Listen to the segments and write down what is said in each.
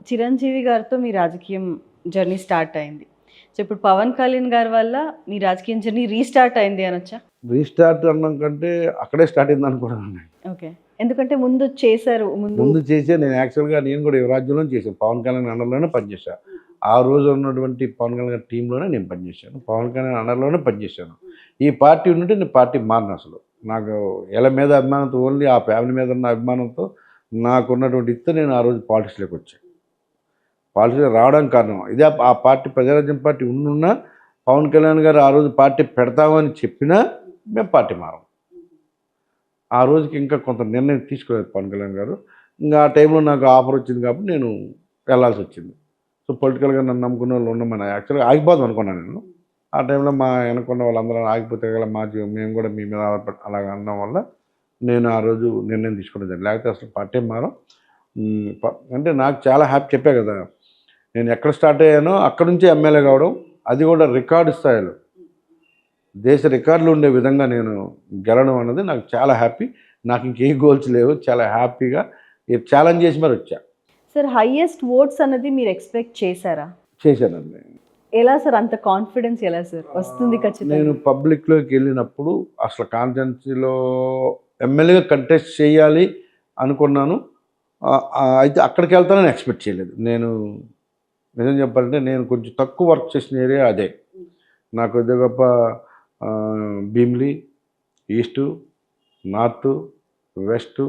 చిరంజీవి గారితో మీ రాజకీయం journey start అయింది. సో, ఇప్పుడు పవన్ కళ్యాణ్ గారి వల్ల మీ రాజకీయం జర్నీ రీస్టార్ట్ అయింది అనొచ్చా? రీస్టార్ట్ అనడం కంటే అక్కడే స్టార్ట్ అయింది అనుకోవడం. ఓకే. ఎందుకంటే ముందు చేశారు. ముందు చేసే నేను యాక్చువల్‌గా నేను కూడా యువరాజ్యంలోనే చేశాను. పవన్ కళ్యాణ్ అండర్‌లోనే పనిచేశా. ఆ రోజు ఉన్నటువంటి పవన్ కళ్యాణ్ గారి టీమ్‌లోనే నేను పనిచేశాను. పవన్ కళ్యాణ్ అండర్‌లోనే పనిచేశాను. ఈ పార్టీ ఉండుంటే నేను పార్టీ మారనసలు. నాకు వీళ్ళ మీద అభిమానంతో ఓన్లీ ఆ ఫ్యామిలీ మీద ఉన్న అభిమానంతో నాకున్నటువంటి ఇత్తు నేను ఆ రోజు పాలిటిక్స్‌లోకి వచ్చా. పాలిటిక్స్‌లోకి రావడానికి కారణం ఇదే ఆ పార్టీ ప్రజారాజ్యం పార్టీ ఉండున్నా పవన్ కళ్యాణ్ గారు ఆ రోజు పార్టీ పెడతామని చెప్పినా మేము పార్టీ మారం. ఆ రోజుకి ఇంకా కొంత నిర్ణయం తీసుకోలేదు పవన్ కళ్యాణ్ గారు. ఇంకా ఆ టైంలో నాకు ఆఫర్ వచ్చింది కాబట్టి నేను వెళ్ళాల్సొచ్చింది. సో, పొలిటికల్‌గా నన్ను నమ్ముకున్న వాళ్ళు ఉండమని యాక్చువల్‌గా ఆగిపోదాం అనుకున్నాను నేను. ఆ టైంలో మా వెనకున్న వాళ్ళందరూ ఆగిపోతే గల మా మేము కూడా మీ మీద ఆధారపడి అలాగ అనడం వల్ల నేను ఆ రోజు నిర్ణయం తీసుకోవడం జరిగింది. లేకపోతే అసలు పార్టీ మారం. హ్మ్. అంటే నాకు చాలా హ్యాపీ చెప్పా కదా! నేను ఎక్కడ స్టార్ట్ అయ్యానో అక్కడి నుంచే ఎమ్మెల్యే కావడం. అది కూడా రికార్డు స్థాయిలో. దేశ రికార్డులు ఉండే విధంగా నేను గెలవడం అన్నది నాకు చాలా హ్యాపీ. నాకు ఇంకేం గోల్స్ లేవు. చాలా హ్యాపీగా ఛాలెంజ్ చేసి మరి వచ్చా. సార్ హైయెస్ట్ ఓట్స్ అన్నది మీరు ఎక్స్‌పెక్ట్ చేశారా? చేశానండి. ఎలా సార్ అంత కాన్ఫిడెన్స్ ఎలా సార్? వస్తుంది ఖచ్చితంగా. నేను పబ్లిక్‌లోకి వెళ్ళినప్పుడు అసలు కాన్స్టిట్యుయెన్సీలో ఎమ్మెల్యేగా కంటెస్ట్ చేయాలి అనుకున్నాను. అయితే అక్కడికి వెళ్తానని ఎక్స్‌పెక్ట్ చేయలేదు. నేను నిజం చెప్పాలంటే నేను కొంచెం తక్కువ వర్క్ చేసిన ఏరియా అదే. నాకు కొద్దిగా గొప్ప Bheemili, east, north, west,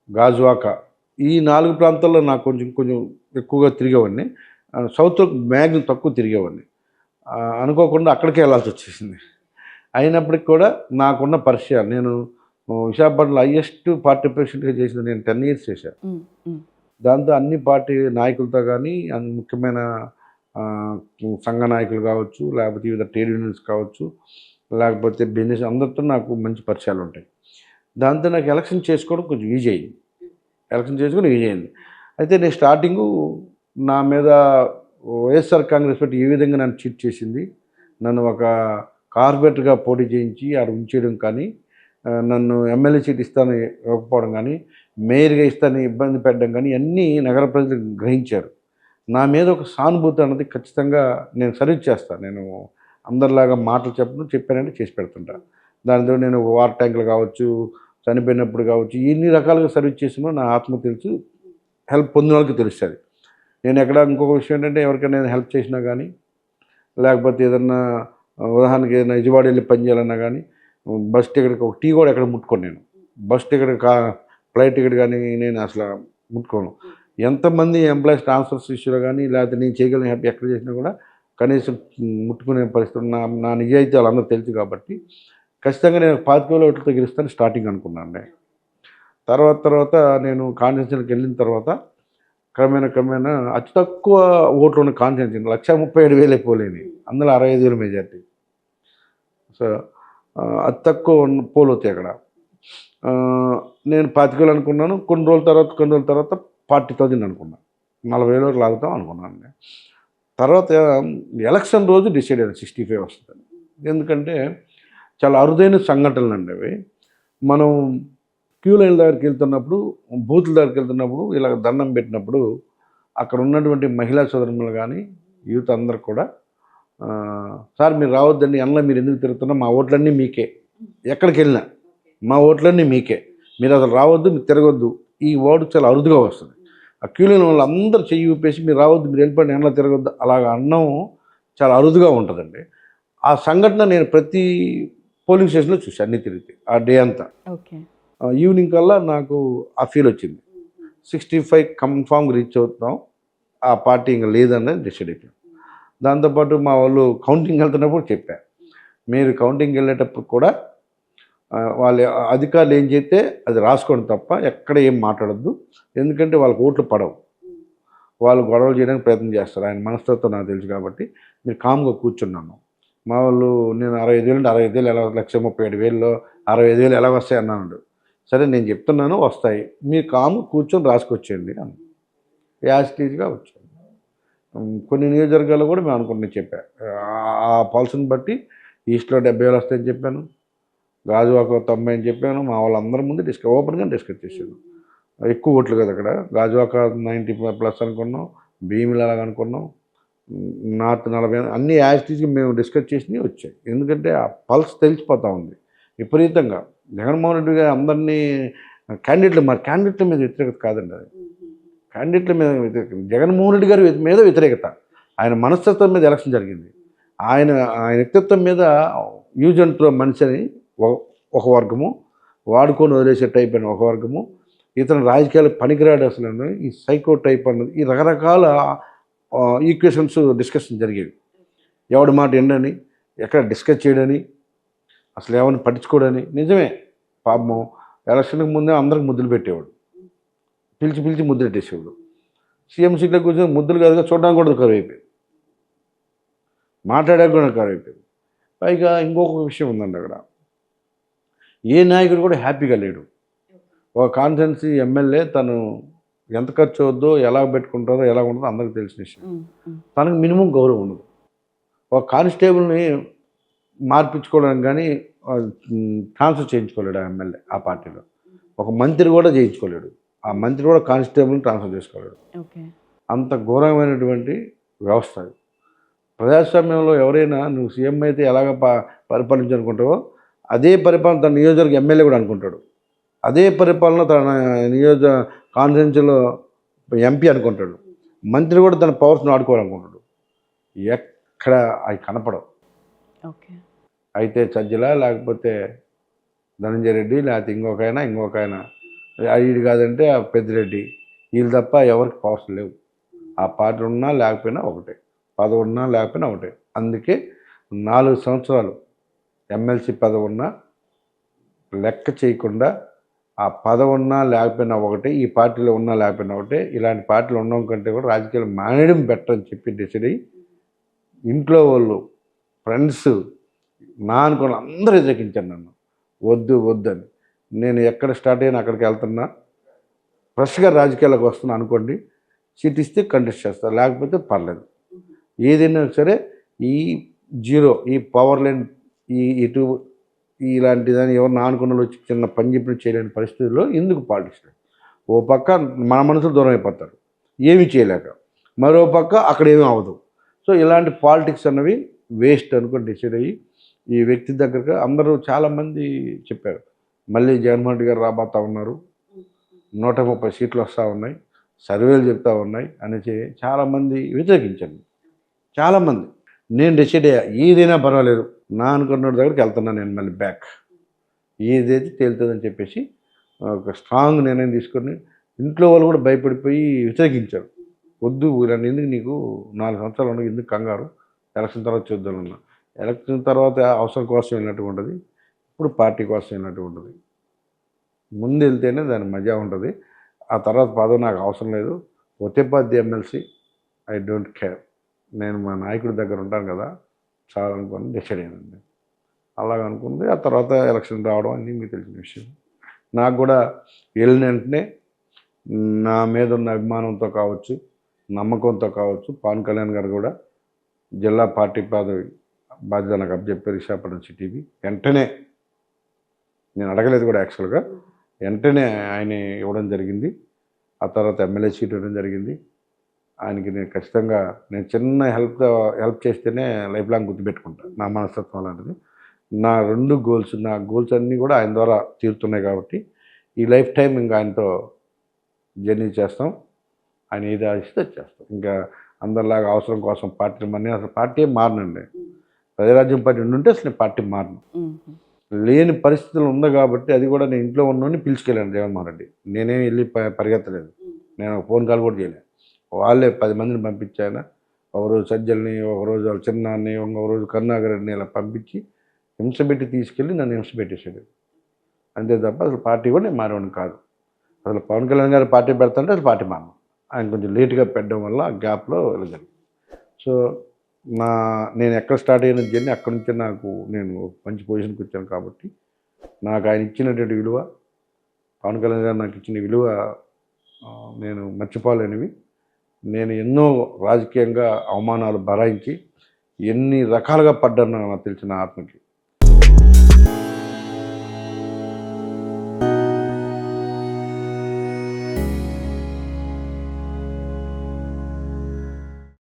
Gajuwaka ఈ 4 ప్రాంతాల్లో నాకు కొంచెం కొంచెం ఎక్కువగా తిరిగేవాడిని. సౌత్‌లో మ్యాక్సిమం తక్కువ తిరిగేవాడిని. అనుకోకుండా అక్కడికే వెళ్ళాల్సొచ్చేసింది. అయినప్పటికి కూడా నాకున్న పరిచయాలు నేను విశాఖపట్నంలో హైయెస్ట్ పార్టీ ప్రెసిడెంట్‌గా చేసింది నేను 10 ఇయర్స్ చేశాను. హ్మ్. హ్మ్. దాంతో అన్ని పార్టీ నాయకులతో గానీ, ముఖ్యమైన ఆహ్, సంఘ నాయకులు కావచ్చు, లేకపోతే వివిధ ట్రేడ్ యూనియన్స్ కావచ్చు, లేకపోతే బిజినెస్ అందరితో నాకు మంచి పరిచయాలుంటాయి. దాంతో నాకు ఎలక్షన్ చేసుకోవడం కొంచెం ఈజీ అయింది. ఎలక్షన్ చేసుకోవడం ఈజీ అయింది. అయితే నేను స్టార్టింగు నా మీద వైఎస్ఆర్ కాంగ్రెస్ పార్టీ ఏ విధంగా నన్ను చీట్ చేసింది, నన్ను ఒక కార్పొరేటర్‌గా పోటీ చేయించి ఆడ ఉంచేయడం కానీ, నన్ను ఎమ్మెల్యే సీట్ ఇస్తానని ఇవ్వకపోవడం కానీ, మేయర్‌గా ఇస్తానని ఇబ్బంది పెట్టడం కానీ, ఇయన్నీ నగర ప్రజలు గ్రహించారు. నా మీద ఒక సానుభూతి అన్నది ఖచ్చితంగా నేను సర్వీస్ చేస్తాను. నేను అందరిలాగా మాటలు చెప్పను, చెప్పానంటే చేసి పెడుతుంటా. దానితో నేను వాటర్ ట్యాంకులు కావచ్చు, చనిపోయినప్పుడు కావచ్చు, ఎన్ని రకాలుగా సర్వీస్ చేసానో నా ఆత్మకు తెలుసు. హెల్ప్ పొందిన వాళ్ళకి తెలుస్తది. నేను ఎక్కడ ఇంకొక విషయం ఏంటంటే ఎవరికైనా నేను హెల్ప్ చేసినా గానీ, లేకపోతే ఏదన్నా ఉదాహరణకి ఏదైనా విజయవాడ వెళ్లి పని చేయాలన్నా గానీ, బస్ టికెట్‌కి ఒక టీ కూడా ఎక్కడ ముట్టుకోను నేను. బస్ టికెట్ ఫ్లైట్ టికెట్ గానీ నేను అసల ముట్టుకోను. ఎంతమంది ఎంప్లాయీస్ ట్రాన్స్‌ఫర్స్ ఇష్యూలో గానీ, లేకపోతే నేను చేయగలిగిన హెల్ప్ ఎక్కడ చేసినా కూడా కనీసం ముట్టుకునే పరిస్థితి నా నా నిజాయితీ వాళ్ళందరికీ తెలుసు కాబట్టి, ఖచ్చితంగా నేను 25,000 ఓట్లతో గెలుస్తానని స్టార్టింగ్ అనుకున్నానండి. తర్వాత నేను కాన్స్టిట్యున్సీ‌లోకి వెళ్ళిన తర్వాత క్రమేణా అతి తక్కువ ఓట్లున్న కాన్స్టిట్యున్సీ 1,37,000 పోలైనయి. అందులో 65,000 మెజారిటీ. సో, అతి తక్కువ పోలవుతాయి అక్కడ. నేను 25,000 అనుకున్నాను. కొన్ని రోజుల తర్వాత 40,000 అనుకున్నా. 40,000 వరకు లాగుతాం అనుకున్నానండి. తర్వాత ఎలక్షన్ రోజు డిసైడ్ అయ్యాను 65 వస్తదని. ఎందుకంటే చాలా అరుదైన సంఘటనలండి అవి. మనం క్యూ లైన్‌ల దగ్గరికెళ్తున్నప్పుడు, బూతుల దగ్గరికెళ్తున్నప్పుడు ఇలాగ దండం పెట్టినప్పుడు అక్కడ ఉన్నటువంటి మహిళా సోదరీమణులు గానీ, యూత్ అందరూ కూడా "సార్ మీరు రావద్దండి. ఎండలో మీరు ఎందుకు తిరుగుతున్నారు? మా ఓట్లన్నీ మీకే. ఎక్కడికెళ్ళినా మా ఓట్లన్నీ మీకే. మీరసలు రావద్దు, మీరు తిరగొద్దు." ఈ వర్డ్ చాలా అరుదుగా వస్తది. ఆ క్యూ లైన్ వాళ్ళందరూ చెయ్యి ఊపేసి "మీరు రావద్దు, మీరు వెళ్ళిపోండి, ఎండలో తిరగొద్దు" అలాగ అనడం చాలా అరుదుగా ఉంటదండి. ఆ సంఘటన నేను ప్రతి పోలింగ్ స్టేషన్‌లో చూసా అన్నీ తిరిగితే. ఆ డే అంతా. ఓకే. ఈవినింగ్ కల్లా నాకు ఆ ఫీలొచ్చింది. 65 కన్ఫర్మ్‌గా రీచ్ అవుతాం. ఆ పార్టీ ఇంక లేదని డిసైడ్ అయిపోయాం. దాంతో పాటు మా వాళ్ళు కౌంటింగ్‌కెళ్తున్నప్పుడు చెప్పా. మీరు కౌంటింగ్‌కెళ్ళేటప్పుడు కూడా వాళ్ళ అధికారులు ఏం చెప్తే అది రాసుకోండి తప్ప ఎక్కడ ఏం మాట్లాడొద్దు. ఎందుకంటే వాళ్ళకి ఓట్లు పడవు. వాళ్ళు గొడవలు చేయడానికి ప్రయత్నం చేస్తారు. ఆయన మనస్తత్వం నాకు తెలుసు కాబట్టి మీరు కామ్‌గా కూర్చున్నాను. మా వాళ్ళు నేను 65,000 అంటే 65,000 ఎలా 1,37,000లో 65,000 ఎలా వస్తాయి అన్నాడు. సరే నేను చెప్తున్నాను వస్తాయి. మీరు కామ్‌గా కూర్చొని రాసుకొచ్చేయండి అన్నా. యాజ్ ఇట్ ఈజ్‌గా వచ్చాను. కొన్ని నియోజకవర్గాల్లో కూడా మేము అనుకున్నది చెప్పా. ఆ పల్స్‌ని బట్టి ఈస్ట్‌లో 70,000 వస్తాయని చెప్పాను. గాజువాకలో 90 అని చెప్పాను. మా వాళ్ళందరి ముందు ఓపెన్‌గా డిస్కస్ చేశాను. ఎక్కువ ఓట్లు కదా అక్కడ. గాజువాక 90 ప్లస్ అనుకున్నాం. భీమిలి అలాగ అనుకున్నాం, నార్త్ 40 అన్ని యాజిటీస్గా మేము డిస్కస్ చేసినవి వచ్చాయి. ఎందుకంటే ఆ పల్స్ తెలిసిపోతూ ఉంది విపరీతంగా. జగన్మోహన్ రెడ్డి గారు అందరినీ క్యాండిడేట్ల మీద వ్యతిరేకత కాదండి అది. క్యాండిడేట్ల మీద వ్యతిరేకత, జగన్మోహన్ రెడ్డి గారి మీద వ్యతిరేకత. ఆయన మనస్తత్వం మీద ఎలక్షన్ జరిగింది. ఆయన ఆయన వ్యక్తిత్వం మీద యూజ్ అండ్ త్రో మనిషి అని ఒక వర్గము, వాడుకొని వదిలేసే టైప్ అని ఒక వర్గము, ఇతను రాజకీయాలకు పనికిరాడు అసలు అని ఈ సైకో టైప్ అన్నది, ఈ రకరకాల ఈక్వేషన్స్ డిస్కషన్ జరిగేవి. ఎవడి మాట ఎండని, ఎక్కడ డిస్కస్ చేయడని, అసలు ఎవరిని పట్టించుకోడని. నిజమే, పాపం ఎలక్షన్కి ముందే అందరికి ముద్దులు పెట్టేవాడు, పిలిచి పిలిచి ముద్దులు పెట్టేసేవాడు. సీఎం సీట్లో కూర్చొని ముద్దులు కాదుగా చూడడానికి కూడా కరువు అయిపోయింది, మాట్లాడడానికి కూడా కరువు అయిపోయింది. పైగా ఇంకొక విషయం ఉందండి, అక్కడ ఏ నాయకుడు కూడా హ్యాపీగా లేడు. ఒక కాన్స్టిట్యున్సీ ఎమ్మెల్యే తను ఎంత ఖర్చు అవుద్దో, ఎలా పెట్టుకుంటారో, ఎలా ఉంటుందో అందరికీ తెలిసిన విషయం. తనకు మినిమం గౌరవం ఉండదు. ఒక కానిస్టేబుల్ని మార్పించుకోవడానికి కానీ ట్రాన్స్ఫర్ చేయించుకోలేడు ఆ ఎమ్మెల్యే ఆ పార్టీలో. ఒక మంత్రి కూడా చేయించుకోలేడు, ఆ మంత్రి కూడా కానిస్టేబుల్ని ట్రాన్స్ఫర్ చేసుకోలేడు. అంత ఘోరమైనటువంటి వ్యవస్థ అది. ప్రజాస్వామ్యంలో ఎవరైనా నువ్వు సీఎం అయితే ఎలాగ పరిపాలించాలనుకుంటావో అదే పరిపాలన తన నియోజకవర్గ ఎమ్మెల్యే కూడా అనుకుంటాడు. అదే పరిపాలన తన కాన్స్టిట్యున్సీలో ఎంపీ అనుకుంటాడు. మంత్రి కూడా తన పవర్స్ని ఆడుకోవాలనుకుంటాడు. ఎక్కడ అవి కనపడవు. అయితే సజ్జల, లేకపోతే ధనంజయ రెడ్డి, లేకపోతే ఇంకొక ఆయన వీడు కాదంటే ఆ పెద్దిరెడ్డి, వీళ్ళు తప్ప ఎవరికి పవర్స్ లేవు. ఆ పార్టీ ఉన్నా లేకపోయినా ఒకటే, పదవి ఉన్నా లేకపోయినా ఒకటే. అందుకే 4 సంవత్సరాలు ఎమ్మెల్సీ పదవి ఉన్నా లెక్క చేయకుండా, ఆ పదవి ఉన్నా లేకపోయినా ఒకటే, ఈ పార్టీలో ఉన్నా లేకపోయినా ఒకటే, ఇలాంటి పార్టీలు ఉండడం కంటే కూడా రాజకీయాలు మానేయడం బెటర్ అని చెప్పి డిసైడ్ అయ్యి ఇంట్లో వాళ్ళు, ఫ్రెండ్స్, నా అనుకున్న అందరూ వ్యతిరేకించాను నన్ను. వద్దు అని. నేను ఎక్కడ స్టార్ట్ అయినా అక్కడికి వెళ్తున్నా, ఫ్రెష్గా రాజకీయాలకు వస్తున్నా అనుకోండి, సీట్ ఇస్తే కంటెస్ట్ చేస్తా, లేకపోతే పర్లేదు. ఏదైనా సరే ఈ ఈ పవర్ లైన్ ఇటు ఇలాంటి దాన్ని ఎవరు నా అనుకున్న వచ్చి చిన్న పని చెప్పిన చేయలేని పరిస్థితుల్లో ఎందుకు పాలిటిక్స్? ఓ పక్క మన మనసులు దూరం అయిపోతారు ఏమీ చేయలేక, మరో పక్క అక్కడ ఏమీ అవ్వదు. సో ఇలాంటి పాలిటిక్స్ అన్నవి వేస్ట్ అనుకుని డిసైడ్ అయ్యి ఈ వ్యక్తి దగ్గరగా అందరూ చాలామంది చెప్పారు, మళ్ళీ జగన్మోహన్ రెడ్డి గారు రాబోతూ ఉన్నారు, 130 సీట్లు వస్తూ ఉన్నాయి, సర్వేలు చెప్తా ఉన్నాయి అనేసి చాలామంది వ్యతిరేకించండి. చాలామంది నేను డిసైడ్ అయ్యా, ఏదైనా పర్వాలేదు, నా అనుకున్న దగ్గరికి వెళ్తున్నాను నేను మళ్ళీ బ్యాక్, ఏదైతే తేలుతుందని చెప్పేసి ఒక స్ట్రాంగ్ నిర్ణయం తీసుకొని ఇంట్లో వాళ్ళు కూడా భయపడిపోయి వ్యతిరేకించారు. వద్దు ఇలాంటి ఎందుకు, నీకు 4 సంవత్సరాలు ఉండదు, ఎందుకు కంగారు, ఎలక్షన్ తర్వాత చూద్దామన్నా. ఎలక్షన్ తర్వాత అవసరం కోసం వెళ్ళినట్టు ఉంటుంది, ఇప్పుడు పార్టీ కోసం వెళ్ళినట్టు ఉంటుంది. ముందు వెళ్తేనే దాని మజా ఉంటుంది. ఆ తర్వాత పదవి నాకు అవసరం లేదు, ఒత్తిపాద్ది ఎమ్మెల్సీ, ఐ డోంట్ కేర్, నేను మా నాయకుడి దగ్గర ఉంటాను కదా చాలా అనుకుని డిసైడ్ అయ్యానండి. అలాగ అనుకుంది. ఆ తర్వాత ఎలక్షన్ రావడం అన్నీ మీకు తెలిసిన విషయం. నాకు కూడా వెళ్ళిన వెంటనే నా మీద ఉన్న అభిమానంతో కావచ్చు, నమ్మకంతో కావచ్చు, పవన్ కళ్యాణ్ గారు కూడా జిల్లా పార్టీ బాధ్యత నాకు అప్పచెప్పారు విశాఖపట్నం సిటీకి. వెంటనే నేను అడగలేదు కూడా, యాక్చువల్గా వెంటనే ఆయన ఇవ్వడం జరిగింది. ఆ తర్వాత ఎమ్మెల్యే సీట్ ఇవ్వడం జరిగింది. ఆయనకి నేను ఖచ్చితంగా నేను చిన్న హెల్ప్ చేస్తేనే లైఫ్ లాంగ్ గుర్తుపెట్టుకుంటాను. నా మనస్తత్వం అలాంటిది. నా 2 గోల్స్, నా గోల్స్ అన్నీ కూడా ఆయన ద్వారా తీరుతున్నాయి కాబట్టి ఈ లైఫ్ టైం ఇంకా ఆయనతో జర్నీ చేస్తాం. ఆయన ఏది ఆశిస్తే చేస్తాం. ఇంకా అందరిలాగా అవసరం కోసం పార్టీ అసలు పార్టీ మారనండి. ప్రజారాజ్యం పార్టీ ఉంటే అసలు నేను పార్టీ మారను. లేని పరిస్థితులు ఉంది కాబట్టి అది కూడా నేను ఇంట్లో ఉన్నోని పిలుచుకెళ్ళాను జగన్మోహన్ రెడ్డి. నేనేం వెళ్ళి పరిగెత్తలేదు, నేను ఫోన్ కాల్ కూడా చేయలేదు. వాళ్ళే 10 మందిని పంపించాయన. ఒకరోజు సజ్జల్ని, ఒకరోజు వాళ్ళ చిన్నాన్ని, ఒకరోజు కరుణాకరెడ్డిని ఇలా పంపించి హింసపెట్టి తీసుకెళ్ళి నన్ను హింసపెట్టేసాడు. అంతే తప్ప అసలు పార్టీ కూడా నేను మారేవాడిని కాదు. అసలు పవన్ కళ్యాణ్ గారు పార్టీ పెడతాంటే అసలు పార్టీ మారను. ఆయన కొంచెం లేట్గా పెట్టడం వల్ల ఆ గ్యాప్లో వెళ్ళగలిగాను. సో నేను ఎక్కడ స్టార్ట్ అయిన జర్నీ అక్కడి నుంచి నేను మంచి పొజిషన్కి వచ్చాను కాబట్టి నాకు ఆయన ఇచ్చినటువంటి విలువ, పవన్ కళ్యాణ్ గారు నాకు ఇచ్చిన విలువ నేను మర్చిపోలేనివి. నేను ఎన్నో రాజకీయంగా అవమానాలు భరాయించి ఎన్ని రకాలుగా పడ్డాను నాకు తెలిసిన ఆత్మకి.